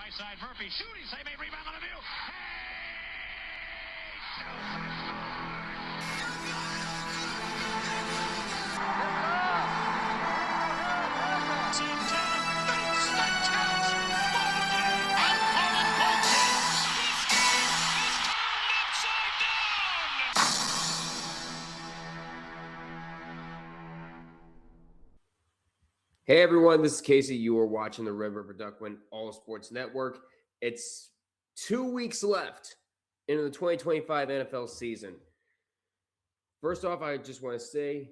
high side. Murphy shooting, save a rebound on the view. Hey everyone, this is Casey. You are watching the Red River Duckwind All Sports Network. It's 2 weeks left into the 2025 NFL season. First off, I just want to say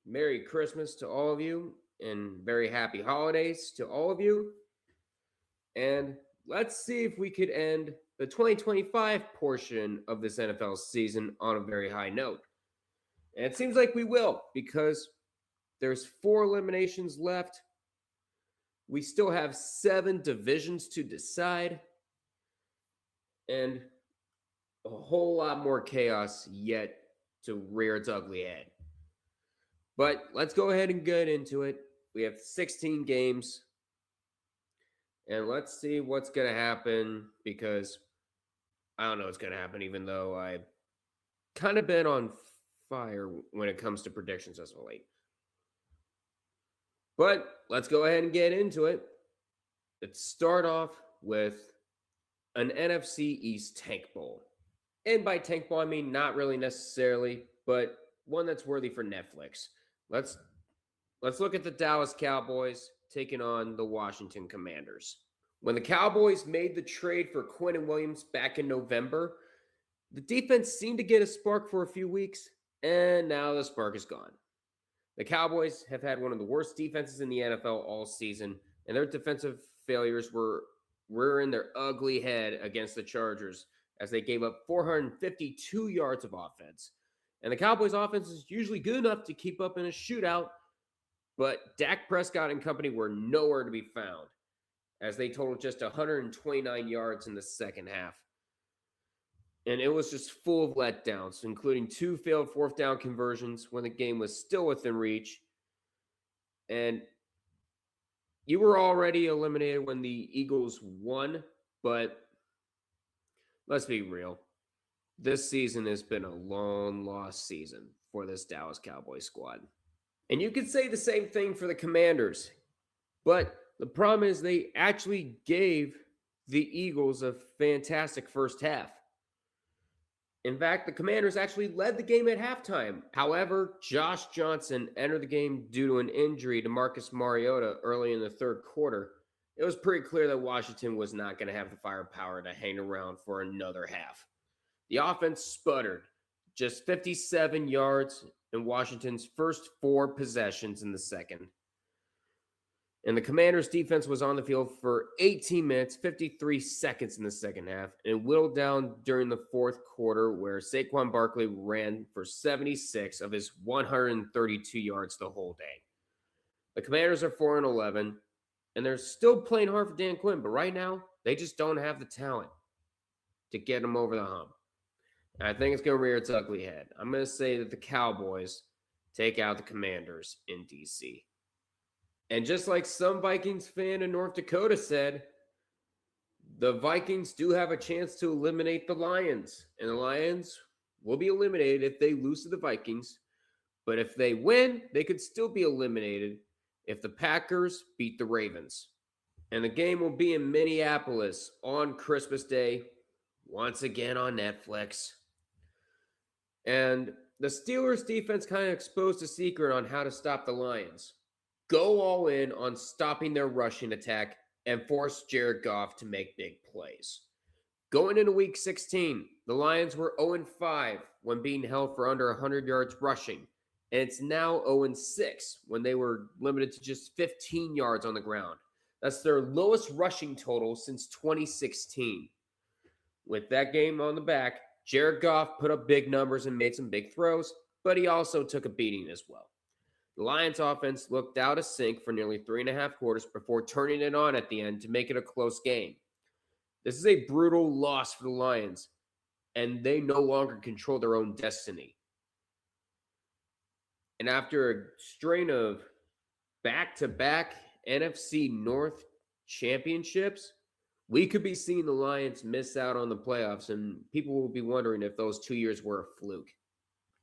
Merry Christmas to all of you and very happy holidays to all of you. And let's see if we could end the 2025 portion of this NFL season on a very high note. And it seems like we will because there's 4 eliminations left. We still have 7 divisions to decide and a whole lot more chaos yet to rear its ugly head. But let's go ahead and get into it. We have 16 games and let's see what's going to happen because I don't know what's going to happen, even though I've kind of been on fire when it comes to predictions as of late. But let's go ahead and get into it. Let's start off with an NFC East Tank Bowl. And by Tank Bowl, I mean not really necessarily, but one that's worthy for Netflix. Let's look at the Dallas Cowboys taking on the Washington Commanders. When the Cowboys made the trade for Quinnen Williams back in November, the defense seemed to get a spark for a few weeks, and now the spark is gone. The Cowboys have had one of the worst defenses in the NFL all season, and their defensive failures were rearing their ugly head against the Chargers as they gave up 452 yards of offense. And the Cowboys' offense is usually good enough to keep up in a shootout, but Dak Prescott and company were nowhere to be found as they totaled just 129 yards in the second half. And it was just full of letdowns, including 2 failed fourth down conversions when the game was still within reach. And you were already eliminated when the Eagles won, but let's be real. This season has been a long lost season for this Dallas Cowboys squad. And you could say the same thing for the Commanders, but the problem is they actually gave the Eagles a fantastic first half. In fact, the Commanders actually led the game at halftime. However, Josh Johnson entered the game due to an injury to Marcus Mariota early in the third quarter. It was pretty clear that Washington was not going to have the firepower to hang around for another half. The offense sputtered, just 57 yards in Washington's first 4 possessions in the second. And the Commanders' defense was on the field for 18 minutes, 53 seconds in the second half, and whittled down during the fourth quarter where Saquon Barkley ran for 76 of his 132 yards the whole day. The Commanders are 4-11, and they're still playing hard for Dan Quinn, but right now, they just don't have the talent to get them over the hump. And I think it's going to rear its ugly head. I'm going to say that the Cowboys take out the Commanders in D.C. And just like some Vikings fan in North Dakota said, the Vikings do have a chance to eliminate the Lions. And the Lions will be eliminated if they lose to the Vikings. But if they win, they could still be eliminated if the Packers beat the Ravens. And the game will be in Minneapolis on Christmas Day, once again on Netflix. And the Steelers defense kind of exposed a secret on how to stop the Lions. Go all in on stopping their rushing attack and force Jared Goff to make big plays. Going into Week 16, the Lions were 0-5 when being held for under 100 yards rushing, and it's now 0-6 when they were limited to just 15 yards on the ground. That's their lowest rushing total since 2016. With that game on the back, Jared Goff put up big numbers and made some big throws, but he also took a beating as well. The Lions offense looked out of sync for nearly 3.5 quarters before turning it on at the end to make it a close game. This is a brutal loss for the Lions, and they no longer control their own destiny. And after a string of back-to-back NFC North championships, We could be seeing the Lions miss out on the playoffs, and people will be wondering if those 2 years were a fluke.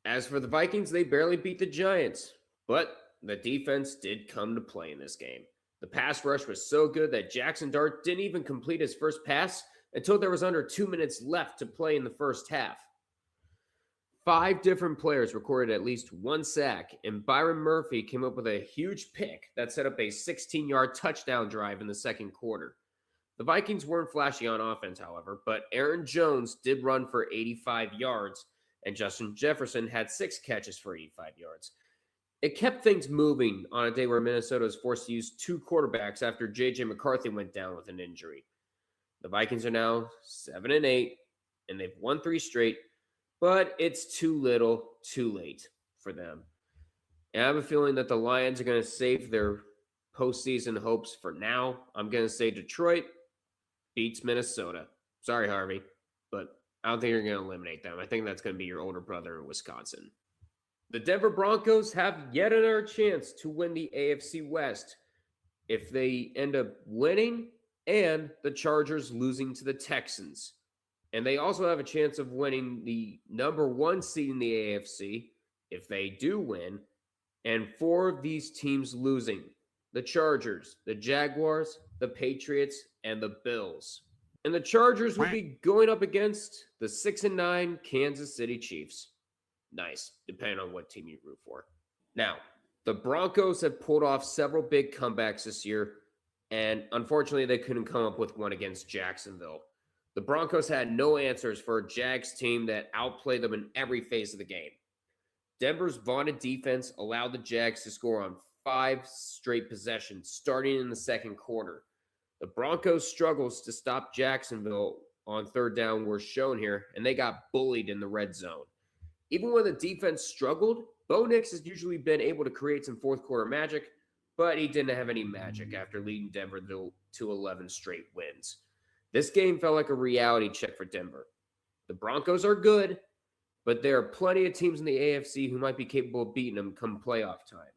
As for the Vikings, they barely beat the Giants, but the defense did come to play in this game. The pass rush was so good that Jackson Dart didn't even complete his first pass until there was under 2 minutes left to play in the first half. 5 different players recorded at least one sack, and Byron Murphy came up with a huge pick that set up a 16-yard touchdown drive in the second quarter. The Vikings weren't flashy on offense, however, but Aaron Jones did run for 85 yards, and Justin Jefferson had 6 catches for 85 yards. It kept things moving on a day where Minnesota was forced to use 2 quarterbacks after J.J. McCarthy went down with an injury. The Vikings are now 7-8, and they've won 3 straight, but it's too little, too late for them. And I have a feeling that the Lions are going to save their postseason hopes for now. I'm going to say Detroit beats Minnesota. Sorry, Harvey, but I don't think you're going to eliminate them. I think that's going to be your older brother in Wisconsin. The Denver Broncos have yet another chance to win the AFC West if they end up winning and the Chargers losing to the Texans. And they also have a chance of winning the number 1 seed in the AFC if they do win, and 4 of these teams losing: the Chargers, the Jaguars, the Patriots, and the Bills. And the Chargers will be going up against the 6-9 Kansas City Chiefs. Nice, depending on what team you root for. Now, the Broncos have pulled off several big comebacks this year, and unfortunately, they couldn't come up with one against Jacksonville. The Broncos had no answers for a Jags team that outplayed them in every phase of the game. Denver's vaunted defense allowed the Jags to score on 5 straight possessions, starting in the second quarter. The Broncos' struggles to stop Jacksonville on third down were shown here, and they got bullied in the red zone. Even when the defense struggled, Bo Nix has usually been able to create some fourth quarter magic, but he didn't have any magic after leading Denver to 11 straight wins. This game felt like a reality check for Denver. The Broncos are good, but there are plenty of teams in the AFC who might be capable of beating them come playoff time,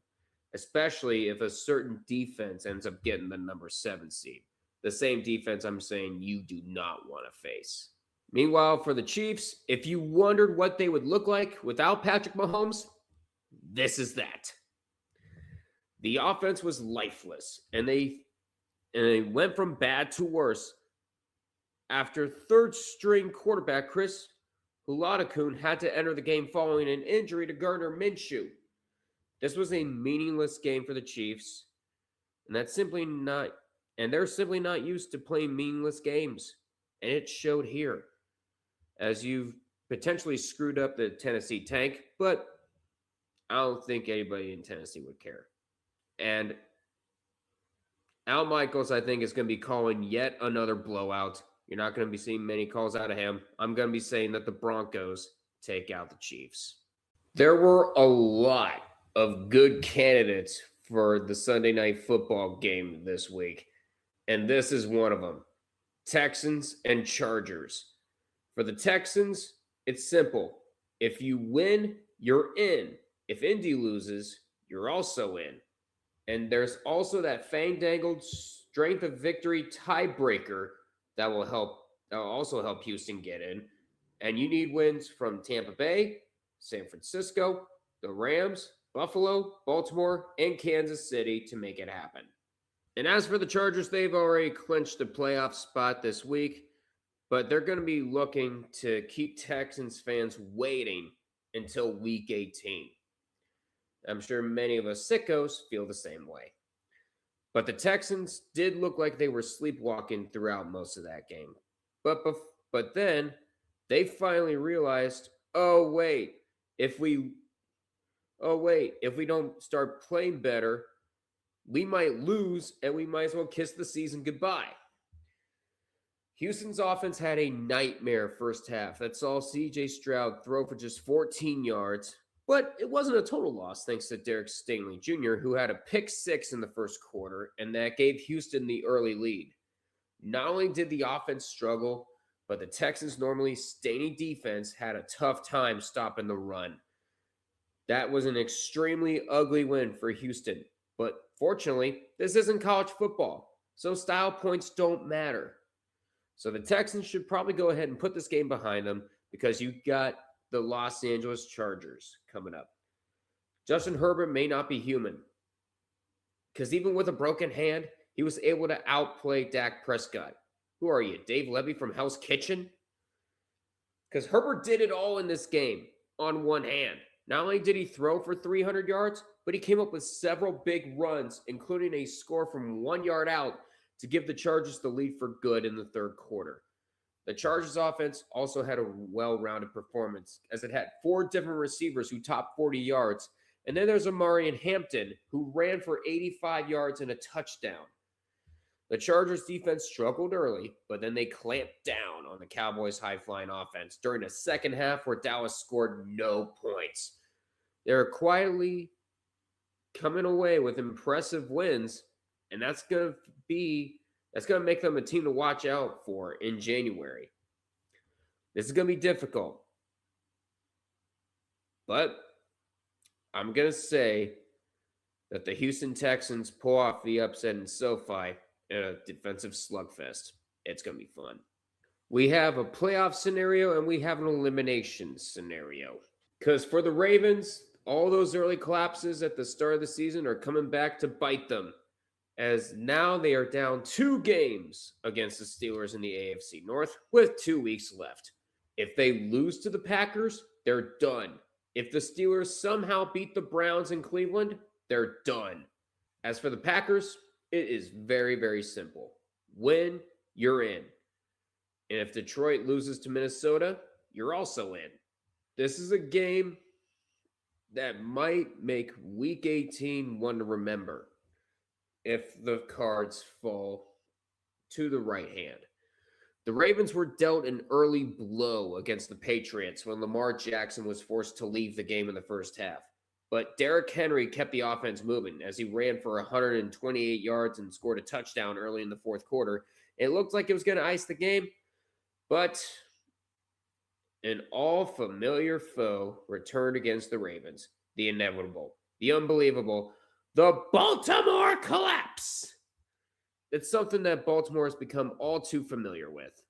especially if a certain defense ends up getting the number 7 seed. The same defense I'm saying you do not want to face. Meanwhile, for the Chiefs, if you wondered what they would look like without Patrick Mahomes, this is that. The offense was lifeless, and they went from bad to worse after third-string quarterback Chris Huladakun had to enter the game following an injury to Gardner Minshew. This was a meaningless game for the Chiefs, and they're simply not used to playing meaningless games, and it showed here, as you've potentially screwed up the Tennessee tank, but I don't think anybody in Tennessee would care. And Al Michaels, I think, is going to be calling yet another blowout. You're not going to be seeing many calls out of him. I'm going to be saying that the Broncos take out the Chiefs. There were a lot of good candidates for the Sunday Night Football game this week, and this is one of them: Texans and Chargers. For the Texans, it's simple. If you win, you're in. If Indy loses, you're also in. And there's also that fang-dangled strength of victory tiebreaker that will also help Houston get in. And you need wins from Tampa Bay, San Francisco, the Rams, Buffalo, Baltimore, and Kansas City to make it happen. And as for the Chargers, they've already clinched the playoff spot this week, but they're going to be looking to keep Texans fans waiting until week 18. I'm sure many of us sickos feel the same way. But the Texans did look like they were sleepwalking throughout most of that game. But then they finally realized, oh wait, if we don't start playing better, we might lose and we might as well kiss the season goodbye. Houston's offense had a nightmare first half that saw C.J. Stroud throw for just 14 yards, but it wasn't a total loss thanks to Derek Stingley Jr., who had a pick 6 in the first quarter, and that gave Houston the early lead. Not only did the offense struggle, but the Texans' normally stony defense had a tough time stopping the run. That was an extremely ugly win for Houston, but fortunately, this isn't college football, so style points don't matter. So the Texans should probably go ahead and put this game behind them because you got the Los Angeles Chargers coming up. Justin Herbert may not be human because even with a broken hand, he was able to outplay Dak Prescott. Who are you, Dave Levy from Hell's Kitchen? Because Herbert did it all in this game on one hand. Not only did he throw for 300 yards, but he came up with several big runs, including a score from 1 yard out to give the Chargers the lead for good in the third quarter. The Chargers offense also had a well-rounded performance as it had 4 different receivers who topped 40 yards. And then there's Amari and Hampton who ran for 85 yards and a touchdown. The Chargers defense struggled early, but then they clamped down on the Cowboys' high-flying offense during the second half where Dallas scored no points. They're quietly coming away with impressive wins, and that's going to make them a team to watch out for in January. This is going to be difficult. But I'm going to say that the Houston Texans pull off the upset in SoFi in a defensive slugfest. It's going to be fun. We have a playoff scenario and we have an elimination scenario. Because for the Ravens, all those early collapses at the start of the season are coming back to bite them, as now they are down 2 games against the Steelers in the AFC North with 2 weeks left. If they lose to the Packers, they're done. If the Steelers somehow beat the Browns in Cleveland, they're done. As for the Packers, it is very, very simple. Win, you're in. And if Detroit loses to Minnesota, you're also in. This is a game that might make Week 18 one to remember if the cards fall to the right hand. The Ravens were dealt an early blow against the Patriots when Lamar Jackson was forced to leave the game in the first half. But Derrick Henry kept the offense moving as he ran for 128 yards and scored a touchdown early in the fourth quarter. It looked like it was going to ice the game, but an all-familiar foe returned against the Ravens. The inevitable, the unbelievable, the Baltimore collapse. It's something that Baltimore has become all too familiar with.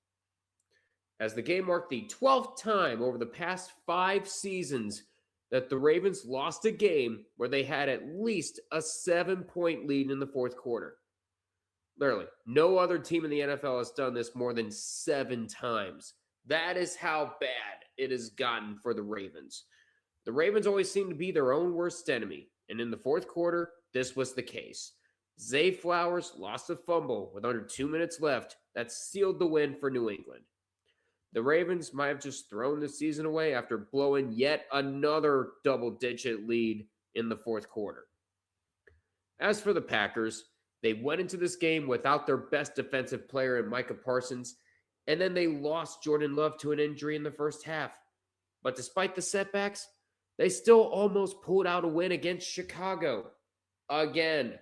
As the game marked the 12th time over the past 5 seasons that the Ravens lost a game where they had at least a 7-point lead in the fourth quarter. Literally, no other team in the NFL has done this more than 7 times. That is how bad it has gotten for the Ravens. The Ravens always seem to be their own worst enemy, and in the fourth quarter, this was the case. Zay Flowers lost a fumble with under 2 minutes left that sealed the win for New England. The Ravens might have just thrown the season away after blowing yet another double-digit lead in the fourth quarter. As for the Packers, they went into this game without their best defensive player in Micah Parsons, and then they lost Jordan Love to an injury in the first half. But despite the setbacks, they still almost pulled out a win against Chicago. Again,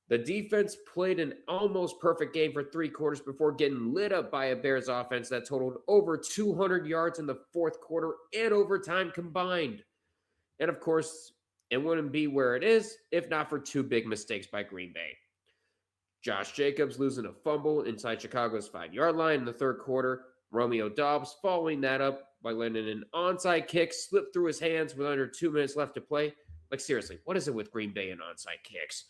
the defense played an almost perfect game for 3 quarters before getting lit up by a Bears offense that totaled over 200 yards in the fourth quarter and overtime combined. And of course, it wouldn't be where it is if not for 2 big mistakes by Green Bay. Josh Jacobs losing a fumble inside Chicago's 5-yard line in the third quarter. Romeo Doubs following that up by letting an onside kick slip through his hands with under 2 minutes left to play. Like, seriously, what is it with Green Bay and onside kicks?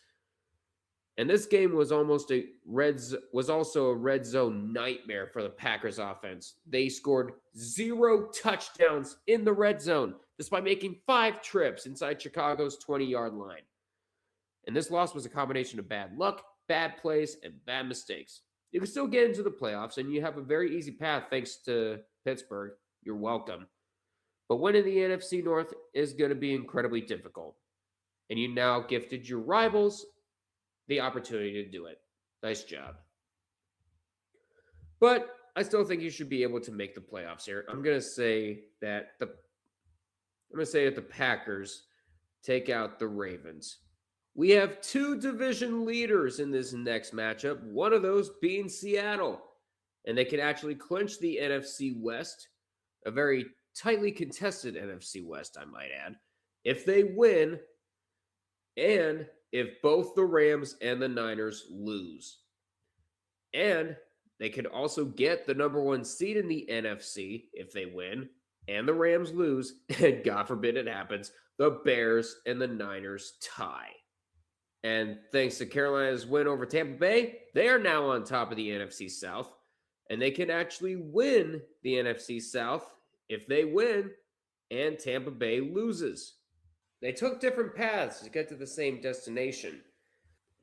And this game was also a red zone nightmare for the Packers offense. They scored 0 touchdowns in the red zone, despite making 5 trips inside Chicago's 20-yard line. And this loss was a combination of bad luck, bad plays, and bad mistakes. You can still get into the playoffs, and you have a very easy path thanks to Pittsburgh. You're welcome. But winning the NFC North is going to be incredibly difficult. And you now gifted your rivals the opportunity to do it. Nice job. But I still think you should be able to make the playoffs here. I'm going to say that the Packers take out the Ravens. We have 2 division leaders in this next matchup, one of those being Seattle. And they can actually clinch the NFC West, a very tightly contested NFC West, I might add, if they win and if both the Rams and the Niners lose. And They could also get the number one seed in the NFC if they win, and the Rams lose, and God forbid it happens, the Bears and the Niners tie. And thanks to Carolina's win over Tampa Bay, they are now on top of the NFC South, and they can actually win the NFC South if they win and Tampa Bay loses. They took different paths to get to the same destination.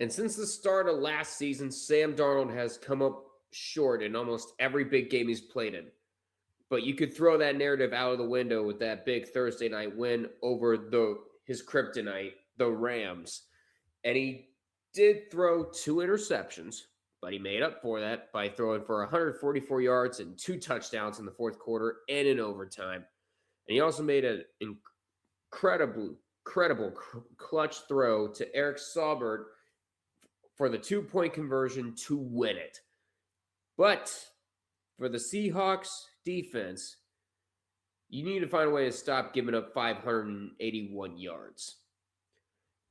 And since the start of last season, Sam Darnold has come up short in almost every big game he's played in. But you could throw that narrative out of the window with that big Thursday night win over his kryptonite, the Rams. And he did throw 2 interceptions, but he made up for that by throwing for 144 yards and 2 touchdowns in the fourth quarter and in overtime. And he also made an incredible clutch throw to Eric Saubert for the 2-point conversion to win it. But for the Seahawks defense, you need to find a way to stop giving up 581 yards.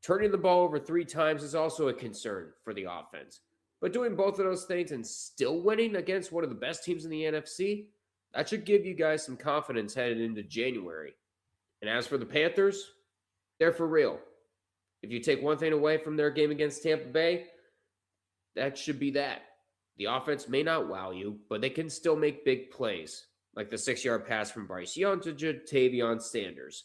Turning the ball over 3 times is also a concern for the offense. But doing both of those things and still winning against one of the best teams in the NFC, that should give you guys some confidence headed into January. And as for the Panthers, they're for real. If you take one thing away from their game against Tampa Bay, that should be that. The offense may not wow you, but they can still make big plays, like the 6-yard pass from Bryce Young to Jatavion Sanders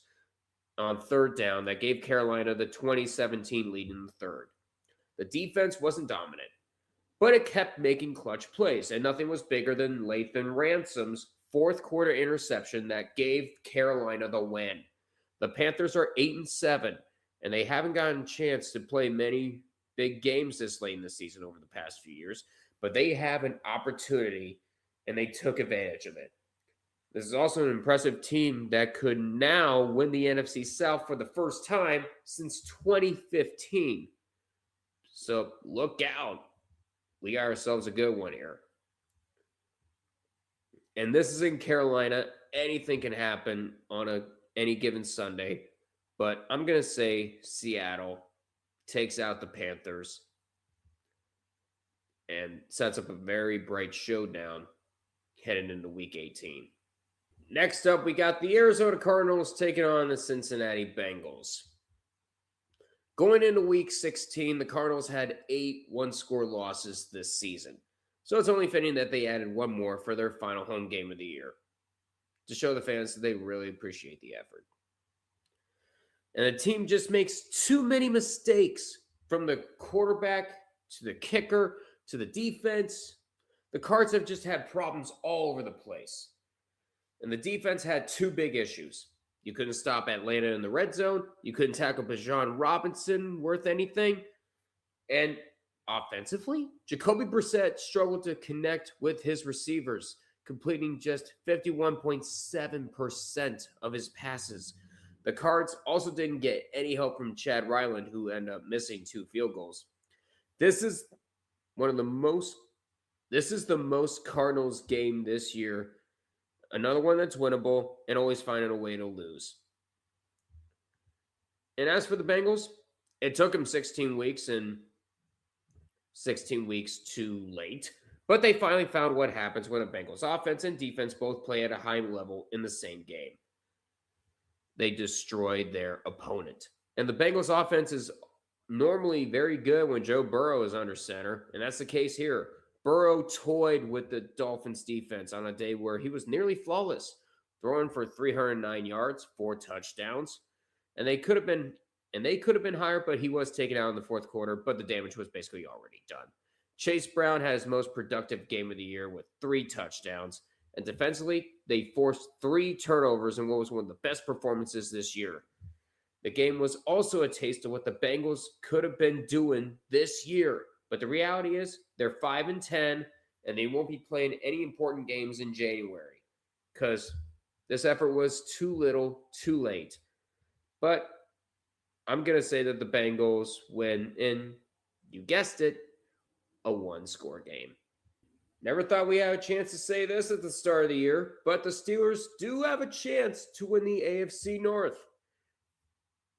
on 3rd down that gave Carolina the 2017 lead in the 3rd. The defense wasn't dominant, but it kept making clutch plays, and nothing was bigger than Lathan Ransom's 4th quarter interception that gave Carolina the win. The Panthers are 8-7, and they haven't gotten a chance to play many big games this late in the season over the past few years, but they have an opportunity, and they took advantage of it. This is also an impressive team that could now win the NFC South for the first time since 2015. So look out. We got ourselves a good one here. And this is in Carolina. Anything can happen on any given Sunday. But I'm going to say Seattle takes out the Panthers and sets up a very bright showdown heading into Week 18. Next up, we got the Arizona Cardinals taking on the Cincinnati Bengals. Going into Week 16, the Cardinals had 8 one-score losses this season. So it's only fitting that they added one more for their final home game of the year to show the fans that they really appreciate the effort. And the team just makes too many mistakes, from the quarterback to the kicker to the defense. The Cards have just had problems all over the place. And the defense had 2 big issues. You couldn't stop Atlanta in the red zone. You couldn't tackle Bijan Robinson worth anything. And offensively, Jacoby Brissett struggled to connect with his receivers, completing just 51.7% of his passes. The Cards also didn't get any help from Chad Ryland, who ended up missing 2 field goals. This is the most Cardinals game this year. Another one that's winnable and always finding a way to lose. And as for the Bengals, it took them 16 weeks and 16 weeks too late. But they finally found what happens when the Bengals offense and defense both play at a high level in the same game. They destroyed their opponent. And the Bengals offense is normally very good when Joe Burrow is under center, and that's the case here. Burrow toyed with the Dolphins defense on a day where he was nearly flawless, throwing for 309 yards, 4 touchdowns. And they could have been higher, but he was taken out in the fourth quarter, but the damage was basically already done. Chase Brown had his most productive game of the year with 3 touchdowns. And defensively, they forced 3 turnovers in what was one of the best performances this year. The game was also a taste of what the Bengals could have been doing this year. But the reality is they're 5-10, and they won't be playing any important games in January because this effort was too little, too late. But I'm going to say that the Bengals win in, you guessed it, a 1-score game. Never thought we had a chance to say this at the start of the year, but the Steelers do have a chance to win the AFC North.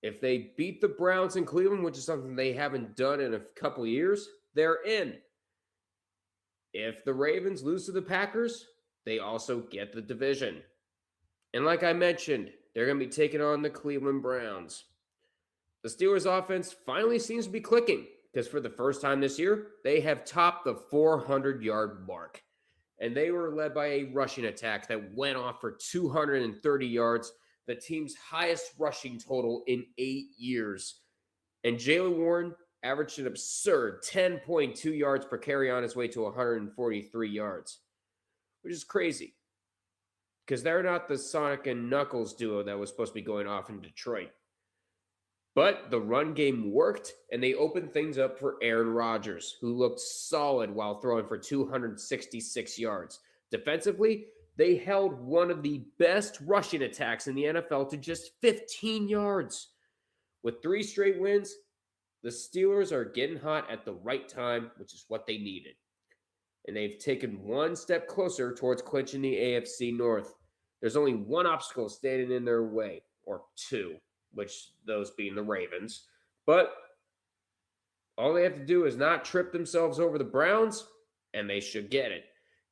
If they beat the Browns in Cleveland, which is something they haven't done in a couple of years, they're in. If the Ravens lose to the Packers, they also get the division. And like I mentioned, they're going to be taking on the Cleveland Browns. The Steelers' offense finally seems to be clicking because for the first time this year, they have topped the 400-yard mark. And they were led by a rushing attack that went off for 230 yards, the team's highest rushing total in 8 years. And Jaylen Warren averaged an absurd 10.2 yards per carry on his way to 143 yards, which is crazy because they're not the Sonic and Knuckles duo that was supposed to be going off in Detroit. But the run game worked, and they opened things up for Aaron Rodgers, who looked solid while throwing for 266 yards. Defensively, they held one of the best rushing attacks in the NFL to just 15 yards. With 3 straight wins, the Steelers are getting hot at the right time, which is what they needed. And they've taken one step closer towards clinching the AFC North. There's only one obstacle standing in their way, or two, which those being the Ravens. But all they have to do is not trip themselves over the Browns, and they should get it.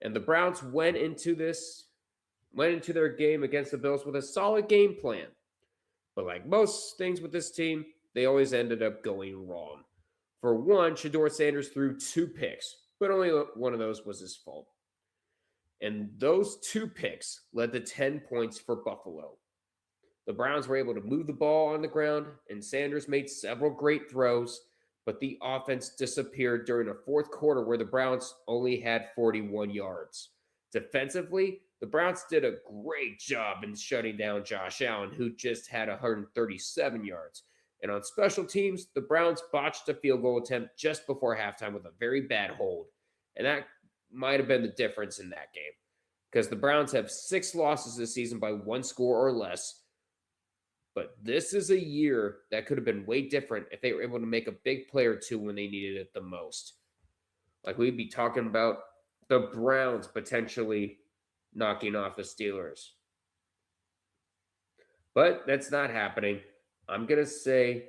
And the Browns went into their game against the Bills with a solid game plan. But like most things with this team, they always ended up going wrong. For one, Shedeur Sanders threw 2 picks, but only one of those was his fault. And those 2 picks led to 10 points for Buffalo. The Browns were able to move the ball on the ground, and Sanders made several great throws, but the offense disappeared during a fourth quarter where the Browns only had 41 yards. Defensively, the Browns did a great job in shutting down Josh Allen, who just had 137 yards. And on special teams, the Browns botched a field goal attempt just before halftime with a very bad hold. And that might have been the difference in that game, because the Browns have 6 losses this season by 1 score or less. But this is a year that could have been way different if they were able to make a big play or two when they needed it the most. Like we'd be talking about the Browns potentially knocking off the Steelers. But that's not happening. I'm going to say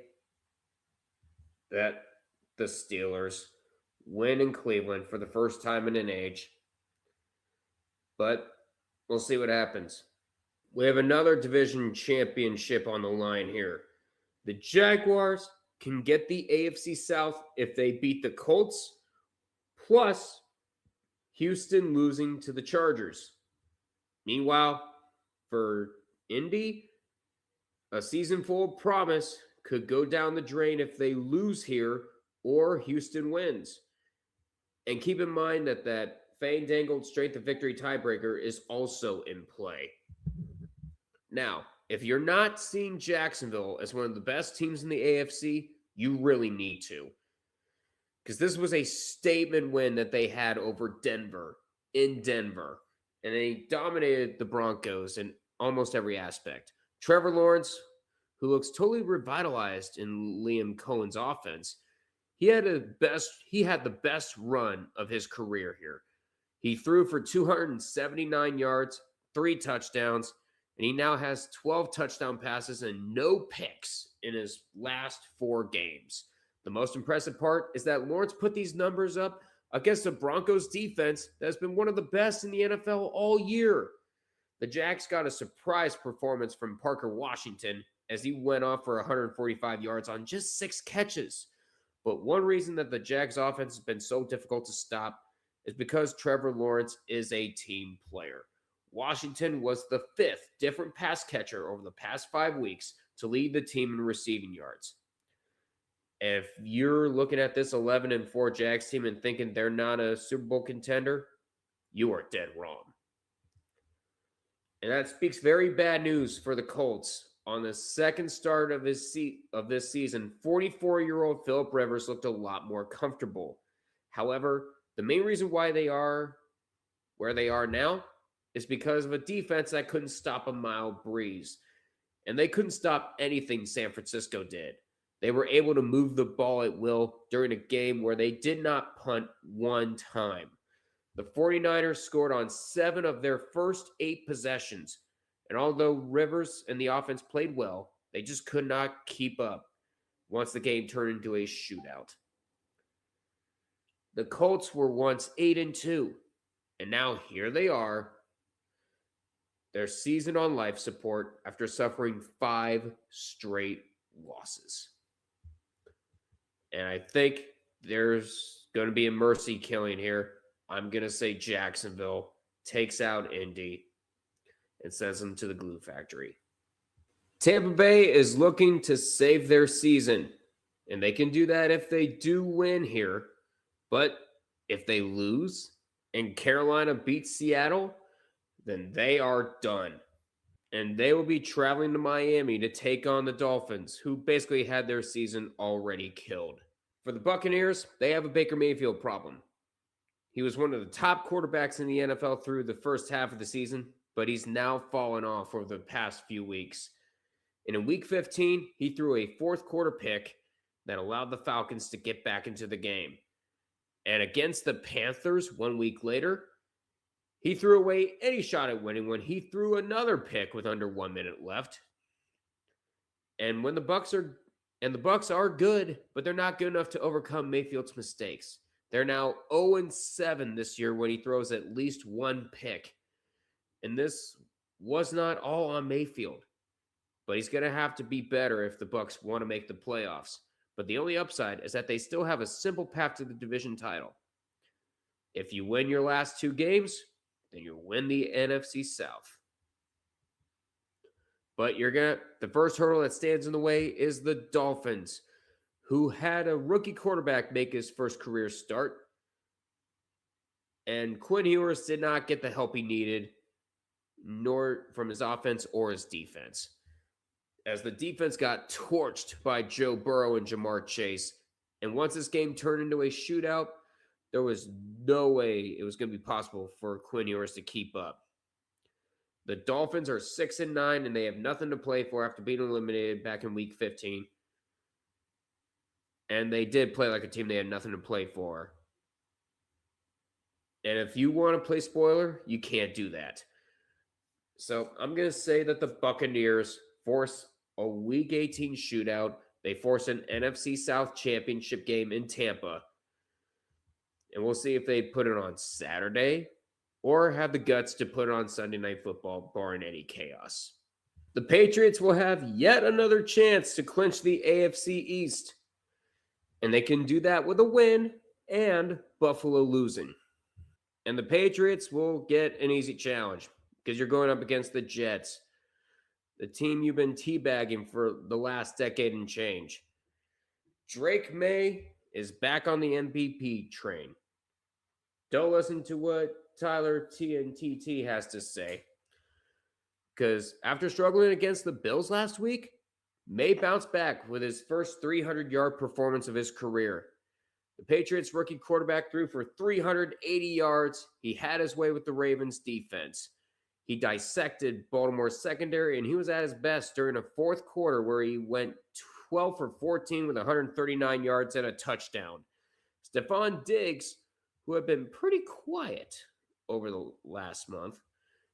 that the Steelers win in Cleveland for the first time in an age. But we'll see what happens. We have another division championship on the line here. The Jaguars can get the AFC South if they beat the Colts, plus Houston losing to the Chargers. Meanwhile, for Indy, a season full of promise could go down the drain if they lose here or Houston wins. And keep in mind that fandangled strength of victory tiebreaker is also in play. Now, if you're not seeing Jacksonville as one of the best teams in the AFC, you really need to. Because this was a statement win that they had over Denver, in Denver. And they dominated the Broncos in almost every aspect. Trevor Lawrence, who looks totally revitalized in Liam Cohen's offense, he had the best run of his career here. He threw for 279 yards, 3 touchdowns, and he now has 12 touchdown passes and no picks in his last 4 games. The most impressive part is that Lawrence put these numbers up against the Broncos defense that has been one of the best in the NFL all year. The Jags got a surprise performance from Parker Washington as he went off for 145 yards on just 6 catches. But one reason that the Jags offense has been so difficult to stop is because Trevor Lawrence is a team player. Washington was the 5th different pass catcher over the past 5 weeks to lead the team in receiving yards. If you're looking at this 11-4 Jags team and thinking they're not a Super Bowl contender, you are dead wrong. And that speaks very bad news for the Colts. On the second start of this season, 44-year-old Philip Rivers looked a lot more comfortable. However, the main reason why they are where they are now is because of a defense that couldn't stop a mild breeze. And they couldn't stop anything San Francisco did. They were able to move the ball at will during a game where they did not punt one time. The 49ers scored on 7 of their first 8 possessions. And although Rivers and the offense played well, they just could not keep up once the game turned into a shootout. The Colts were once 8-2, and now here they are, their season on life support after suffering 5 straight losses. And I think there's going to be a mercy killing here. I'm going to say Jacksonville takes out Indy and sends them to the glue factory. Tampa Bay is looking to save their season, and they can do that if they do win here. But if they lose and Carolina beats Seattle, then they are done. And they will be traveling to Miami to take on the Dolphins, who basically had their season already killed. For the Buccaneers, they have a Baker Mayfield problem. He was one of the top quarterbacks in the NFL through the first half of the season, but he's now fallen off over the past few weeks. And in week 15, he threw a fourth quarter pick that allowed the Falcons to get back into the game. And against the Panthers 1 week later, he threw away any shot at winning when he threw another pick with under 1 minute left. And when the Bucs are good, but they're not good enough to overcome Mayfield's mistakes. They're now 0-7 this year when he throws at least one pick. And this was not all on Mayfield. But he's going to have to be better if the Bucs want to make the playoffs. But the only upside is that they still have a simple path to the division title. If you win your last 2 games, then you win the NFC South. But the first hurdle that stands in the way is the Dolphins, who had a rookie quarterback make his first career start. And Quinn Ewers did not get the help he needed, nor from his offense or his defense, as the defense got torched by Joe Burrow and Jamar Chase. And once this game turned into a shootout, there was no way it was going to be possible for Quinn Ewers to keep up. The Dolphins are 6-9, and they have nothing to play for after being eliminated back in week 15. And they did play like a team they had nothing to play for. And if you want to play spoiler, you can't do that. So I'm going to say that the Buccaneers force a Week 18 shootout. They force an NFC South championship game in Tampa. And we'll see if they put it on Saturday or have the guts to put it on Sunday Night Football, barring any chaos. The Patriots will have yet another chance to clinch the AFC East. And they can do that with a win and Buffalo losing. And the Patriots will get an easy challenge because you're going up against the Jets, the team you've been teabagging for the last decade and change. Drake May is back on the MVP train. Don't listen to what Tyler TNTT has to say, because after struggling against the Bills last week, May bounced back with his first 300-yard performance of his career. The Patriots rookie quarterback threw for 380 yards. He had his way with the Ravens defense. He dissected Baltimore's secondary, and he was at his best during a fourth quarter where he went 12 for 14 with 139 yards and a touchdown. Stephon Diggs, who had been pretty quiet over the last month,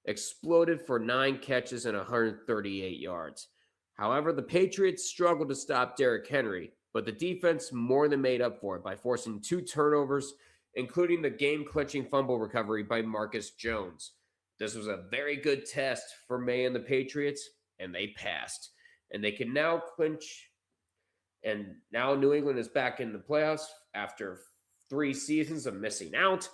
exploded for 9 catches and 138 yards. However, the Patriots struggled to stop Derrick Henry, but the defense more than made up for it by forcing 2 turnovers, including the game-clinching fumble recovery by Marcus Jones. This was a very good test for May and the Patriots, and they passed. And they can now clinch, and now New England is back in the playoffs after 3 seasons of missing out,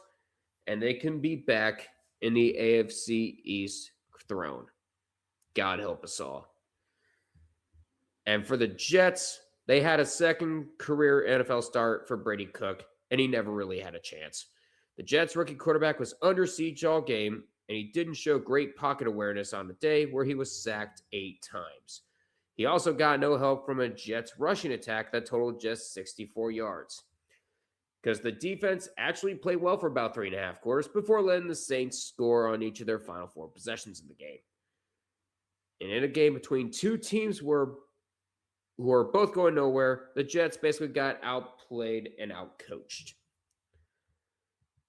and they can be back in the AFC East throne. God help us all. And for the Jets, they had a second career NFL start for Brady Cook, and he never really had a chance. The Jets rookie quarterback was under siege all game, and he didn't show great pocket awareness on the day where he was sacked 8 times. He also got no help from a Jets rushing attack that totaled just 64 yards. Because the defense actually played well for about 3.5 quarters before letting the Saints score on each of their final 4 possessions in the game. And in a game between 2 teams who are both going nowhere, the Jets basically got outplayed and outcoached.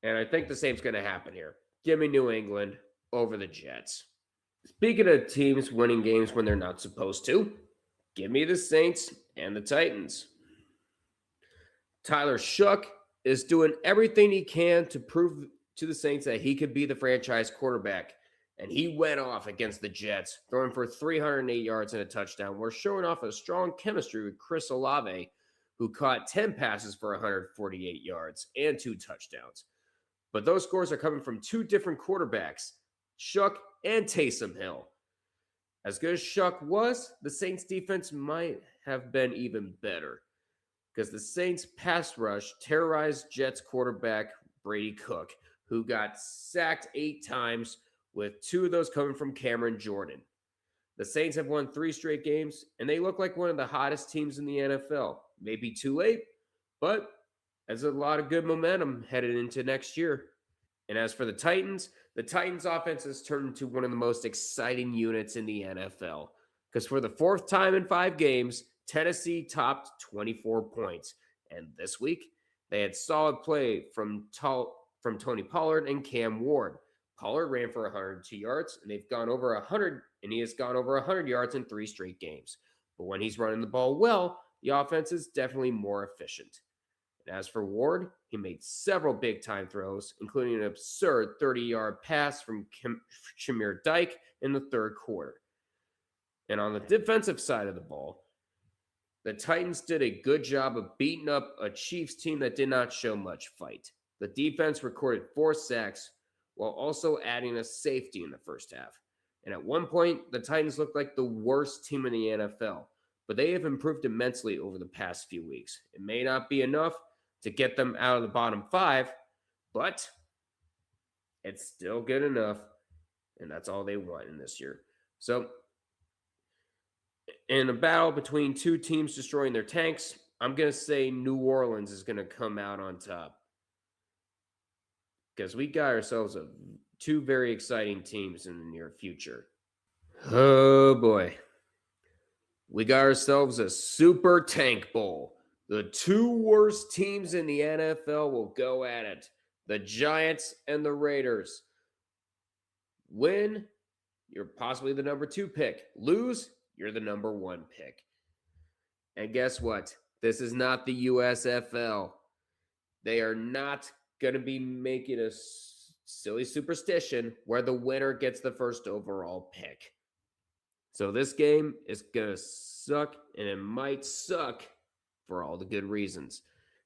And I think the same's going to happen here. Give me New England over the Jets. Speaking of teams winning games when they're not supposed to, give me the Saints and the Titans. Tyler Shough is doing everything he can to prove to the Saints that he could be the franchise quarterback. And he went off against the Jets, throwing for 308 yards and a touchdown. We're showing off a strong chemistry with Chris Olave, who caught 10 passes for 148 yards and 2 touchdowns. But those scores are coming from 2 different quarterbacks, Shuck and Taysom Hill. As good as Shuck was, the Saints defense might have been even better, because the Saints pass rush terrorized Jets quarterback Brady Cook, who got sacked 8 times, with 2 of those coming from Cameron Jordan. The Saints have won 3 straight games, and they look like one of the hottest teams in the NFL. Maybe too late, but there's a lot of good momentum headed into next year. And as for the Titans offense has turned into one of the most exciting units in the NFL, because for the 4th time in 5 games, Tennessee topped 24 points. And this week, they had solid play from Tony Pollard and Cam Ward. Pollard ran for 102 yards, and they've gone over 100, and he has gone over 100 yards in 3 straight games. But when he's running the ball well, the offense is definitely more efficient. And as for Ward, he made several big-time throws, including an absurd 30-yard pass from Shamir Dyke in the 3rd quarter. And on the defensive side of the ball, the Titans did a good job of beating up a Chiefs team that did not show much fight. The defense recorded 4 sacks, while also adding a safety in the first half. And at one point, the Titans looked like the worst team in the NFL, but they have improved immensely over the past few weeks. It may not be enough to get them out of the bottom 5, but it's still good enough, and that's all they want in this year. So, in a battle between 2 teams destroying their tanks, I'm going to say New Orleans is going to come out on top, because we got ourselves 2 very exciting teams in the near future. Oh boy. We got ourselves a Super Tank Bowl. The 2 worst teams in the NFL will go at it. The Giants and the Raiders. Win, you're possibly the number 2 pick. Lose, you're the number 1 pick. And guess what? This is not the USFL. They are not going to be making a silly superstition where the winner gets the first overall pick. So this game is going to suck, and it might suck for all the good reasons.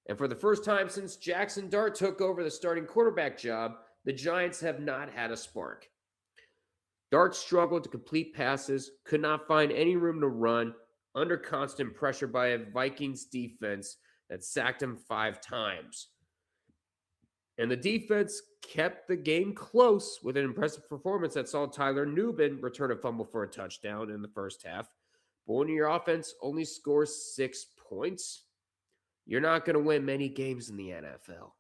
And for the first time since Jackson Dart took over the starting quarterback job, the Giants have not had a spark. Dart struggled to complete passes, could not find any room to run, under constant pressure by a Vikings defense that sacked him 5 times. And the defense kept the game close with an impressive performance that saw Tyler Nubin return a fumble for a touchdown in the first half. But when your offense only scores 6 points, you're not going to win many games in the NFL.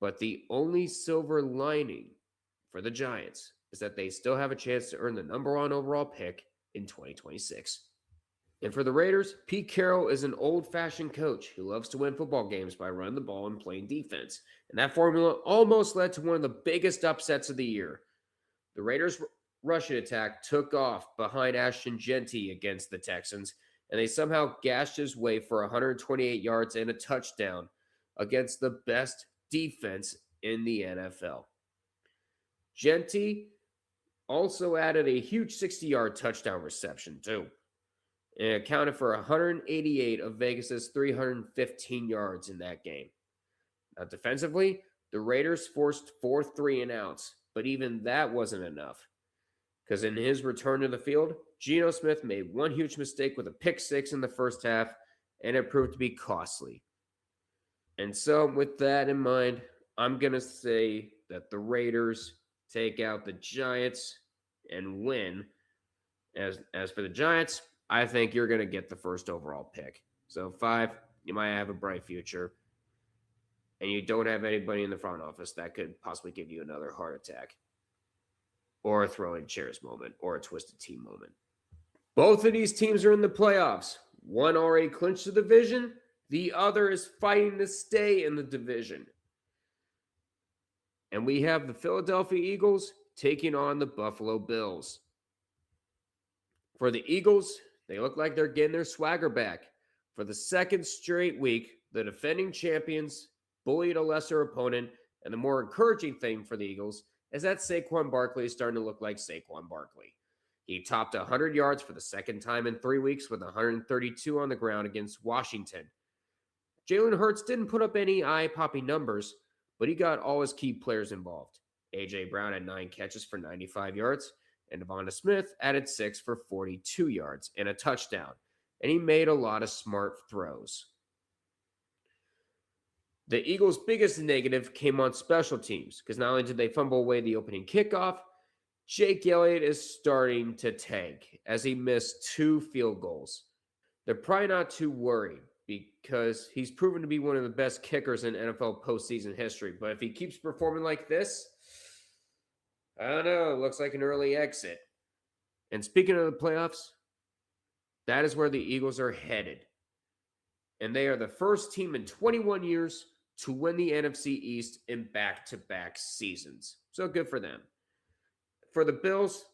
But the only silver lining for the Giants is that they still have a chance to earn the number 1 overall pick in 2026. And for the Raiders, Pete Carroll is an old-fashioned coach who loves to win football games by running the ball and playing defense. And that formula almost led to one of the biggest upsets of the year. The Raiders' rushing attack took off behind Ashton Jeanty against the Texans, and they somehow gashed his way for 128 yards and a touchdown against the best defense in the NFL. Jeanty also added a huge 60-yard touchdown reception, too. And it accounted for 188 of Vegas's 315 yards in that game. Now, defensively, the Raiders forced 4 3-and-outs, but even that wasn't enough. Because in his return to the field, Geno Smith made one huge mistake with a pick 6 in the first half, and it proved to be costly. And so, with that in mind, I'm going to say that the Raiders take out the Giants and win. As for the Giants, I think you're going to get the first overall pick. So 5, you might have a bright future. And you don't have anybody in the front office that could possibly give you another heart attack. Or a throwing chairs moment. Or a twisted team moment. Both of these teams are in the playoffs. One already clinched the division. The other is fighting to stay in the division. And we have the Philadelphia Eagles taking on the Buffalo Bills. For the Eagles, they look like they're getting their swagger back. For the second straight week, the defending champions bullied a lesser opponent, and the more encouraging thing for the Eagles is that Saquon Barkley is starting to look like Saquon Barkley. He topped 100 yards for the second time in 3 weeks with 132 on the ground against Washington. Jalen Hurts didn't put up any eye-popping numbers, but he got all his key players involved. A.J. Brown had 9 catches for 95 yards, and Devonta Smith added 6 for 42 yards and a touchdown, and he made a lot of smart throws. The Eagles' biggest negative came on special teams, because not only did they fumble away the opening kickoff, Jake Elliott is starting to tank as he missed 2 field goals. They're probably not too worried because he's proven to be one of the best kickers in NFL postseason history. But if he keeps performing like this, I don't know, it looks like an early exit. And speaking of the playoffs, that is where the Eagles are headed. And they are the first team in 21 years to win the NFC East in back-to-back seasons. So good for them. For the Bills,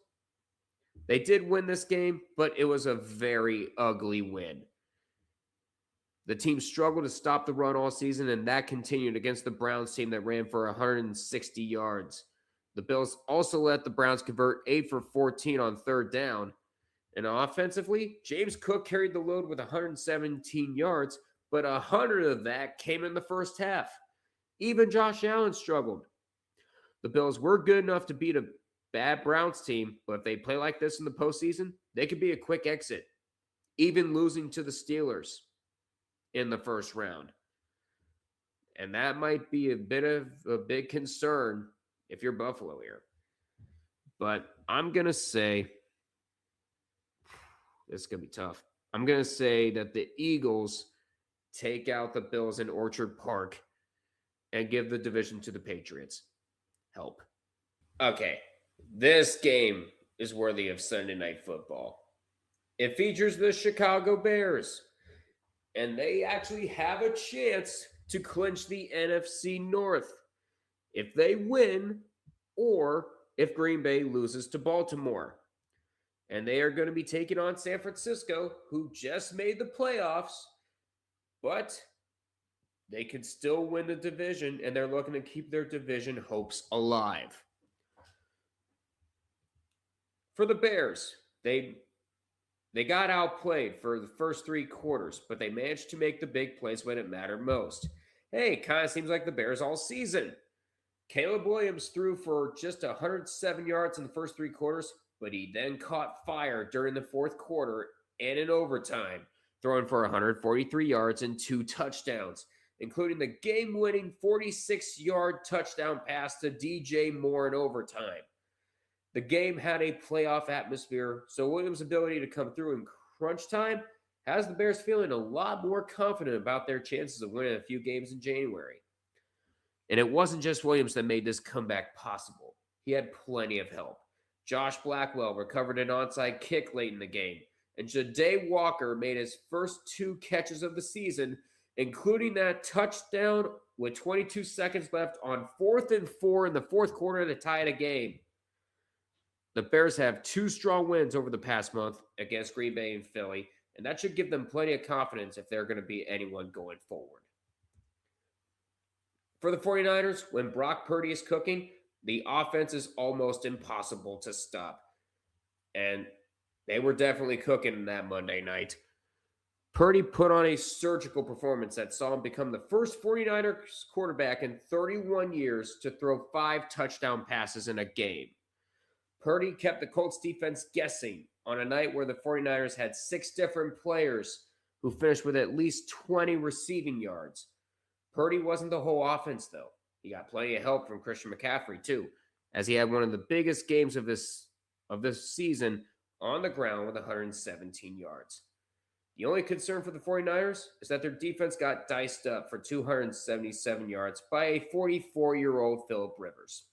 they did win this game, but it was a very ugly win. The team struggled to stop the run all season, and that continued against the Browns team that ran for 160 yards. The Bills also let the Browns convert 8 for 14 on third down. And offensively, James Cook carried the load with 117 yards, but 100 of that came in the first half. Even Josh Allen struggled. The Bills were good enough to beat a bad Browns team, but if they play like this in the postseason, they could be a quick exit, even losing to the Steelers in the first round. And that might be a bit of a big concern if you're Buffalo here. But I'm going to say, this is going to be tough. I'm going to say that the Eagles take out the Bills in Orchard Park and give the division to the Patriots. Help. Okay, this game is worthy of Sunday Night Football. It features the Chicago Bears, and they actually have a chance to clinch the NFC North if they win or if Green Bay loses to Baltimore. And they are going to be taking on San Francisco, who just made the playoffs, but they could still win the division, and they're looking to keep their division hopes alive. For the Bears, they got outplayed for the first 3 quarters, but they managed to make the big plays when it mattered most. Hey, kind of seems like the Bears all season. Caleb Williams threw for just 107 yards in the first 3 quarters, but he then caught fire during the fourth quarter and in overtime, throwing for 143 yards and 2 touchdowns, including the game-winning 46-yard touchdown pass to DJ Moore in overtime. The game had a playoff atmosphere, so Williams' ability to come through in crunch time has the Bears feeling a lot more confident about their chances of winning a few games in January. And it wasn't just Williams that made this comeback possible. He had plenty of help. Josh Blackwell recovered an onside kick late in the game, and Ja'Day Walker made his first 2 catches of the season, including that touchdown with 22 seconds left on 4th and 4 in the fourth quarter to tie the game. The Bears have 2 strong wins over the past month against Green Bay and Philly, and that should give them plenty of confidence if they're going to beat anyone going forward. For the 49ers, when Brock Purdy is cooking, the offense is almost impossible to stop. And they were definitely cooking that Monday night. Purdy put on a surgical performance that saw him become the first 49ers quarterback in 31 years to throw 5 touchdown passes in a game. Purdy kept the Colts defense guessing on a night where the 49ers had 6 different players who finished with at least 20 receiving yards. Purdy wasn't the whole offense, though. He got plenty of help from Christian McCaffrey, too, as he had one of the biggest games of this season on the ground with 117 yards. The only concern for the 49ers is that their defense got diced up for 277 yards by a 44-year-old Phillip Rivers.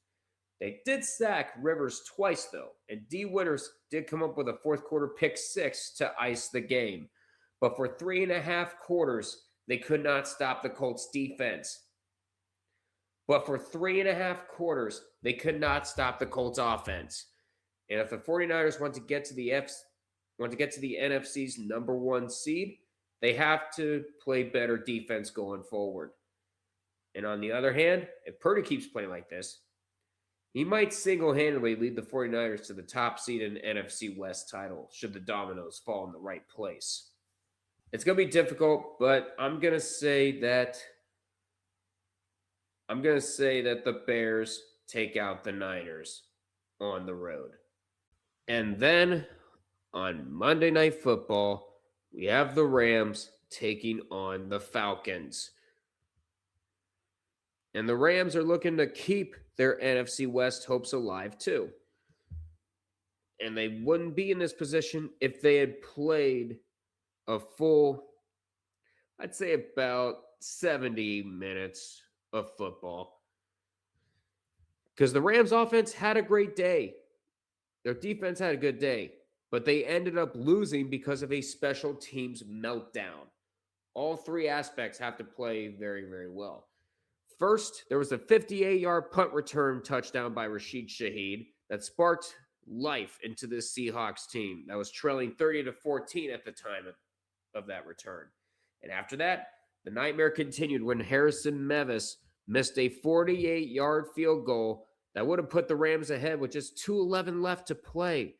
They did sack Rivers twice, though, and D. Winters did come up with a fourth quarter pick 6 to ice the game. But for 3.5 quarters, they could not stop the Colts defense. And if the 49ers want to get to the NFC's number 1 seed, they have to play better defense going forward. And on the other hand, if Purdy keeps playing like this, he might single-handedly lead the 49ers to the top seed in NFC West title should the dominoes fall in the right place. It's going to be difficult, but I'm going to say that the Bears take out the Niners on the road. And then on Monday Night Football, we have the Rams taking on the Falcons. And the Rams are looking to keep their NFC West hopes alive too. And they wouldn't be in this position if they had played a full, I'd say about 70 minutes of football. Because the Rams offense had a great day. Their defense had a good day. But they ended up losing because of a special teams meltdown. All three aspects have to play very, very well. First, there was a 58-yard punt return touchdown by Rashid Shaheed that sparked life into this Seahawks team that was trailing 30-14 at the time of that return. And after that, the nightmare continued when Harrison Mevis missed a 48-yard field goal that would have put the Rams ahead with just 2:11 left to play.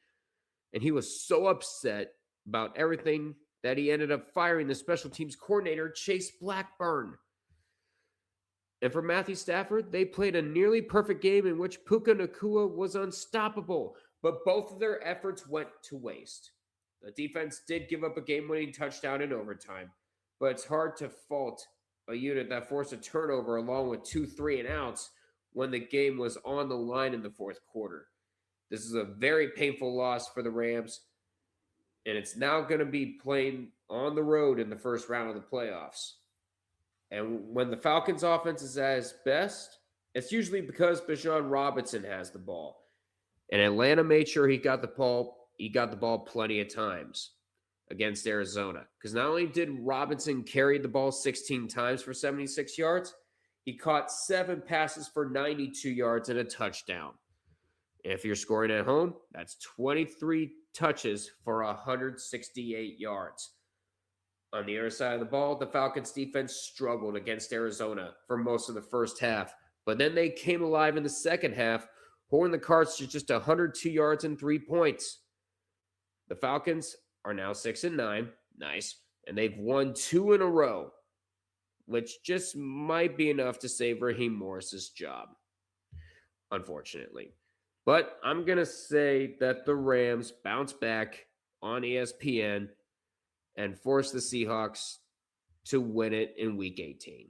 And he was so upset about everything that he ended up firing the special teams coordinator, Chase Blackburn. And for Matthew Stafford, they played a nearly perfect game in which Puka Nacua was unstoppable, but both of their efforts went to waste. The defense did give up a game-winning touchdown in overtime, but it's hard to fault a unit that forced a turnover along with 2 3-and-outs when the game was on the line in the fourth quarter. This is a very painful loss for the Rams, and it's now going to be playing on the road in the first round of the playoffs. And when the Falcons' offense is at its best, it's usually because Bijan Robinson has the ball. And Atlanta made sure he got the ball plenty of times against Arizona. Because not only did Robinson carry the ball 16 times for 76 yards, he caught 7 passes for 92 yards and a touchdown. If you're scoring at home, that's 23 touches for 168 yards. On the other side of the ball, the Falcons defense struggled against Arizona for most of the first half, but then they came alive in the second half, holding the Cards to just 102 yards and 3 points. The Falcons are now 6-9, nice, and they've won 2 in a row, which just might be enough to save Raheem Morris's job, unfortunately. But I'm going to say that the Rams bounce back on ESPN and force the Seahawks to win it in Week 18.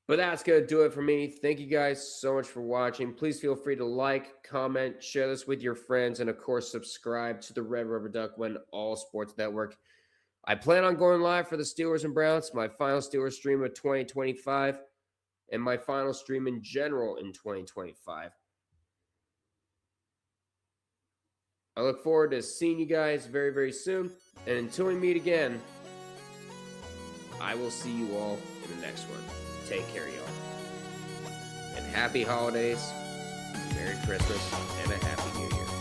But that's going to do it for me. Thank you guys so much for watching. Please feel free to like, comment, share this with your friends, and of course, subscribe to the Red Rubber Duck Win All Sports Network. I plan on going live for the Steelers and Browns, my final Steelers stream of 2025, and my final stream in general in 2025. I look forward to seeing you guys very, very soon. And until we meet again, I will see you all in the next one. Take care, y'all. And happy holidays, Merry Christmas, and a Happy New Year.